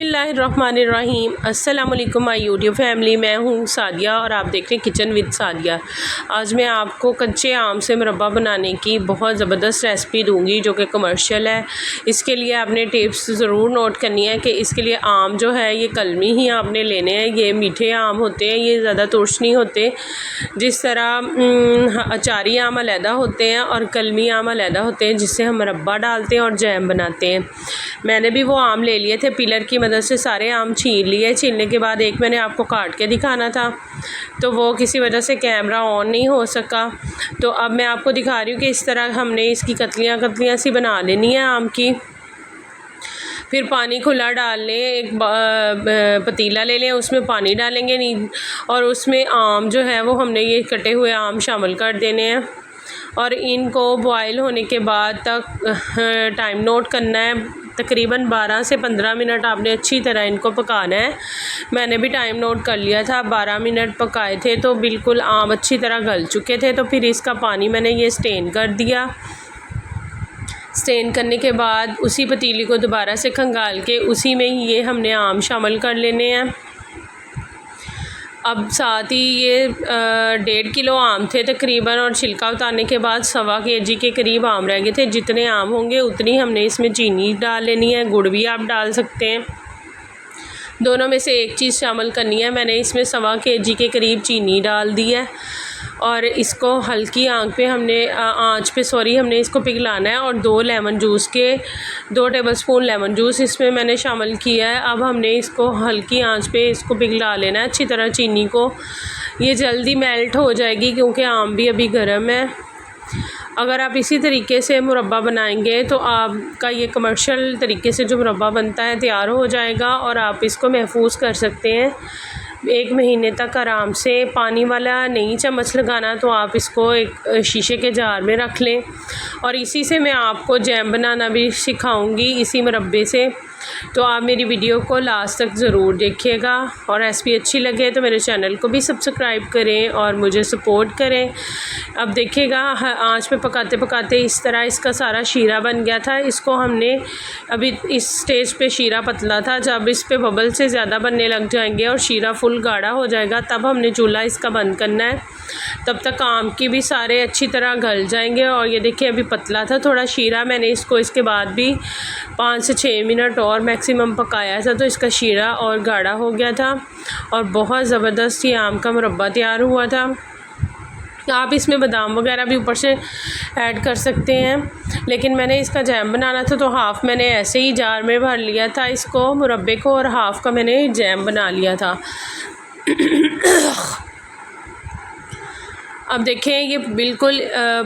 बिस्मिल्लाहिर्रहमानिर्रहीम। अस्सलाम वालेकुम माय यूट्यूब फैमिली। मैं हूँ सादिया और आप देख रहे हैं किचन विद सादिया। आज मैं आपको कच्चे आम से मुरब्बा बनाने की बहुत ज़बरदस्त रेसिपी दूंगी जो कि कमर्शियल है। इसके लिए आपने टिप्स ज़रूर नोट करनी है कि इसके लिए आम जो है ये कलमी ही आपने लेने हैं। ये मीठे आम होते हैं, ये ज़्यादा तुर्श नहीं होते। जिस तरह अचारी आम अलहदा होते हैं और कलमी आम अलहदा होते हैं जिससे हम मुरब्बा डालते हैं और जैम बनाते हैं। मैंने भी वो आम ले लिए थे, पिलर की मदद से सारे आम छील लिए। छीलने के बाद एक मैंने आपको काट के दिखाना था तो वो किसी वजह से कैमरा ऑन नहीं हो सका। तो अब मैं आपको दिखा रही हूँ कि इस तरह हमने इसकी कतलियाँ कतलियाँ सी बना लेनी है आम की। फिर पानी खुला डाल लें, एक पतीला ले लें, उसमें पानी डालेंगे नहीं और उसमें आम जो है वो हमने ये कटे हुए आम शामिल कर देने हैं और इनको बॉयल होने के बाद तक टाइम नोट करना है। तकरीबन 12 से 15 मिनट आपने अच्छी तरह इनको पकाना है। मैंने भी टाइम नोट कर लिया था, 12 मिनट पकाए थे तो बिल्कुल आम अच्छी तरह गल चुके थे। तो फिर इसका पानी मैंने ये स्टेन कर दिया। स्टेन करने के बाद उसी पतीली को दोबारा से खंगाल के उसी में ही ये हमने आम शामिल कर लेने हैं। अब साथ ही ये 1.5 किलो आम थे तकरीबन और छिलका उतारने के बाद 1.25 kg के करीब आम रह गए थे। जितने आम होंगे उतनी हमने इसमें चीनी डाल लेनी है, गुड़ भी आप डाल सकते हैं। दोनों में से एक चीज़ शामिल करनी है। मैंने इसमें 1.25 kg के करीब चीनी डाल दी है और इसको हल्की आंच पे हमने इसको पिघलाना है। और 2 टेबलस्पून लेमन जूस इसमें मैंने शामिल किया है। अब हमने इसको हल्की आंच पे इसको पिघला लेना है अच्छी तरह चीनी को। ये जल्दी मेल्ट हो जाएगी क्योंकि आम भी अभी गर्म है। अगर आप इसी तरीके से मुरब्बा बनाएंगे तो आपका ये कमर्शियल तरीके से जो मुरब्बा बनता है तैयार हो जाएगा और आप इसको महफूज कर सकते हैं 1 महीने तक आराम से। पानी वाला नहीं चम्मच लगाना, तो आप इसको एक शीशे के जार में रख लें और इसी से मैं आपको जैम बनाना भी सिखाऊंगी इसी मुरब्बे से। तो आप मेरी वीडियो को लास्ट तक ज़रूर देखिएगा और रेसिपी अच्छी लगे तो मेरे चैनल को भी सब्सक्राइब करें और मुझे सपोर्ट करें। अब देखिएगा आंच पे पकाते पकाते इस तरह इसका सारा शीरा बन गया था। इसको हमने अभी इस स्टेज पे शीरा पतला था, जब इस पे बबल से ज़्यादा बनने लग जाएंगे और शीरा फुल गाढ़ा हो जाएगा तब हमने चूल्हा इसका बंद करना है। तब तक आम की भी सारे अच्छी तरह गल जाएंगे। और ये देखिए अभी पतला था थोड़ा शीरा, मैंने इसको इसके बाद भी 5 से 6 मिनट और मैक्सिमम पकाया था तो इसका शीरा और गाढ़ा हो गया था और बहुत ज़बरदस्त ये आम का मुरब्बा तैयार हुआ था। आप इसमें बादाम वगैरह भी ऊपर से ऐड कर सकते हैं, लेकिन मैंने इसका जैम बनाना था तो हाफ़ मैंने ऐसे ही जार में भर लिया था इसको मुरब्बे को और हाफ़ का मैंने जैम बना लिया था। अब देखें ये बिल्कुल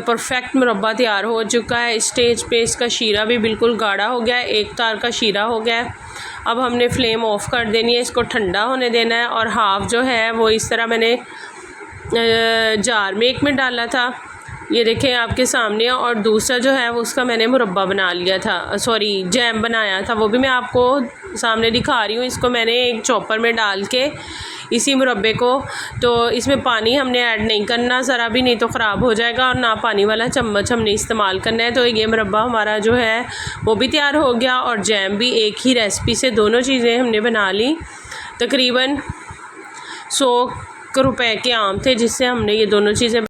परफेक्ट मुरब्बा तैयार हो चुका है। इस स्टेज पे इसका शीरा भी बिल्कुल गाढ़ा हो गया है, एक तार का शीरा हो गया है। अब हमने फ्लेम ऑफ़ कर देनी है, इसको ठंडा होने देना है। और हाफ़ जो है वो इस तरह मैंने जार में एक में डाला था, ये देखें आपके सामने। और दूसरा जो है वो उसका मैंने मुरब्बा बना लिया था, सॉरी जैम बनाया था, वो भी मैं आपको सामने दिखा रही हूँ। इसको मैंने एक चॉपर में डाल के इसी मुरब्बे को, तो इसमें पानी हमने ऐड नहीं करना ज़रा भी, नहीं तो ख़राब हो जाएगा, और ना पानी वाला चम्मच हमने इस्तेमाल करना है। तो ये मुरब्बा हमारा जो है वो भी तैयार हो गया और जैम भी। एक ही रेसिपी से दोनों चीज़ें हमने बना ली। तकरीबन 100 रुपए के आम थे जिससे हमने ये दोनों चीज़ें